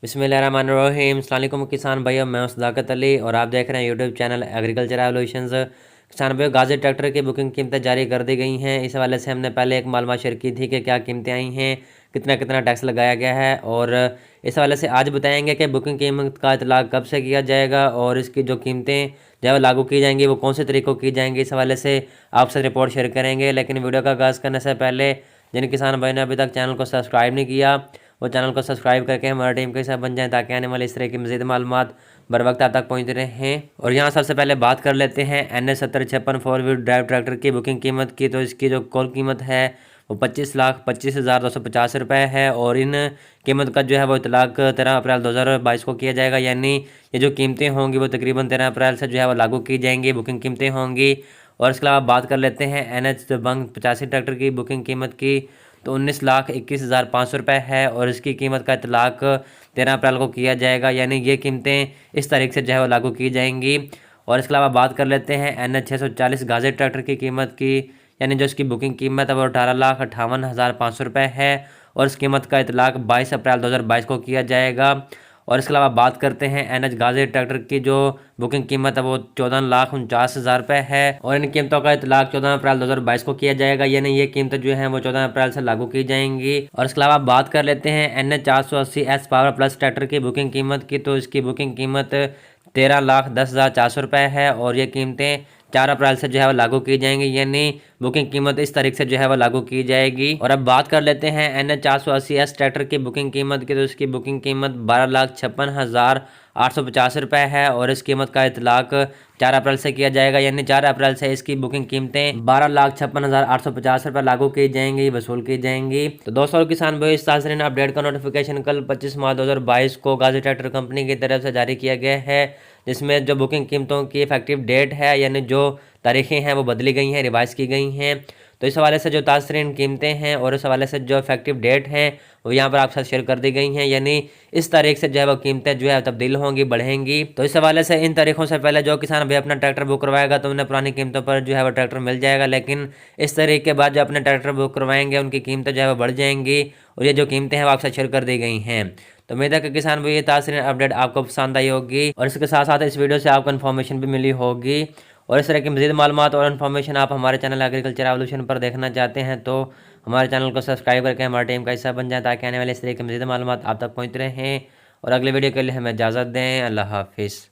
बिस्मिल्लाहिर्रहमानिर्रहीम। अस्सलाम वालेकुम किसान भाइयों, मैं सदाकत अली और आप देख रहे हैं यूट्यूब चैनल एग्रीकल्चर एवोल्यूशंस। किसान भाइयों, गाजी ट्रैक्टर की बुकिंग कीमतें जारी कर दी गई हैं। इस हवाले से हमने पहले एक मालूमात शेयर की थी कि क्या कीमतें आई हैं, कितना कितना टैक्स लगाया गया है, और इस हवाले से आज बताएंगे कि बुकिंग कीमत का इतलाक़ कब से किया जाएगा और इसकी जो कीमतें जो है लागू की जाएंगी वो कौन से तरीक़ों की जाएंगी। इस हवाले से आपसे रिपोर्ट शेयर करेंगे। लेकिन वीडियो का आगाज़ करने से पहले जिन किसान भाई ने अभी तक चैनल को सब्सक्राइब नहीं किया वो चैनल को सब्सक्राइब करके हमारी टीम के हिस्सा बन जाएं, ताकि आने वाले इस तरह की मज़ीद मालूमात बर वक्त आप तक पहुँचते रहें। और यहाँ सबसे पहले बात कर लेते हैं NS 7056 four wheel drive tractor की बुकिंग कीमत की। तो इसकी जो कुल कीमत है वो 25,25,250 रुपये है, और इन कीमत का जो है वो इतलाक़ 13 अप्रैल 2022 को किया जाएगा। यानी ये जो कीमतें होंगी वो तकरीबन 13 अप्रैल से जो है वो लागू की जाएंगी, बुकिंग कीमतें होंगी। और इसके अलावा बात कर लेते हैं NH 85 ट्रैक्टर की बुकिंग कीमत की। तो 19,21,500 रुपये है, और इसकी कीमत का इतलाक़ 13 अप्रैल को किया जाएगा। यानी ये कीमतें इस तारीख से जो है वो लागू की जाएंगी। और इसके अलावा बात कर लेते हैं NH 640 गाजी ट्रैक्टर की कीमत की। यानी जो इसकी बुकिंग कीमत है वो 18,58,500 रुपये है, और इस कीमत का इतलाक़ 22 अप्रैल 2022 को किया जाएगा। और इसके अलावा बात करते हैं NH गाजी ट्रैक्टर की जो बुकिंग कीमत है वो 14,49,000 रुपये है, और इन कीमतों का इतलाक़ 14 अप्रैल 2022 को किया जाएगा। यानी ये कीमतें जो हैं वो 14 अप्रैल से लागू की जाएंगी। और इसके अलावा बात कर लेते हैं NH 480S power plus tractor की बुकिंग कीमत की। तो इसकी बुकिंग कीमत 13,10,400 रुपये है, और ये कीमतें 4 अप्रैल से जो है वो लागू की जाएंगी। यानी बुकिंग कीमत इस तारीख से जो है वो लागू की जाएगी। और अब बात कर लेते हैं NH 480S ट्रैक्टर की बुकिंग कीमत की। तो इसकी बुकिंग कीमत 12,56,850 रुपये है, और इस कीमत का इतलाक़ 4 अप्रैल से किया जाएगा। यानी 4 अप्रैल से इसकी बुकिंग कीमतें 12,56,850 रुपये लागू की जाएंगी, वसूल की जाएंगी। तो दोस्तों किसान भाई, इस ताज़ा अपडेट का नोटिफिकेशन कल 25 मार्च 2022 को गाजी ट्रैक्टर कंपनी की तरफ से जारी किया गया है, जिसमें जो बुकिंग कीमतों की इफेक्टिव डेट है यानी जो तारीखें हैं वो बदली गई हैं, रिवाइज़ की गई हैं। तो इस हवाले से जो ताज़रीन कीमतें हैं और इस हवाले से जो इफेक्टिव डेट हैं वो यहाँ पर आपके साथ शेयर कर दी गई हैं। यानी इस तारीख से जो है वो कीमतें जो है तब्दील होंगी, बढ़ेंगी। तो इस हवाले से इन तारीखों से पहले जो किसान भाई अपना ट्रैक्टर बुक करवाएगा तो उन्हें पुरानी कीमतों पर जो है वो ट्रैक्टर मिल जाएगा। लेकिन इस तारीख के बाद जो अपने ट्रैक्टर बुक करवाएंगे उनकी कीमतें जो है वो बढ़ जाएंगी, और ये जो कीमतें हैं वो आपसे शेयर कर दी गई हैं। तो उम्मीद है कि किसान भाई ये ताज़रीन अपडेट आपको पसंद आई होगी, और इसके साथ साथ इस वीडियो से आपको इन्फॉर्मेशन भी मिली होगी। और इस तरह की मज़ीद मालूमात और इन्फॉर्मेशन आप हमारे चैनल एग्रीकल्चर एवोल्यूशन पर देखना चाहते हैं तो हमारे चैनल को सब्सक्राइब करके हमारी टीम का हिस्सा बन जाए, ताकि आने वाले इस तरह की मज़ीद मालूमात आप तक पहुँचते रहें। और अगले वीडियो के लिए हमें इजाज़त दें। अल्लाह हाफिज़।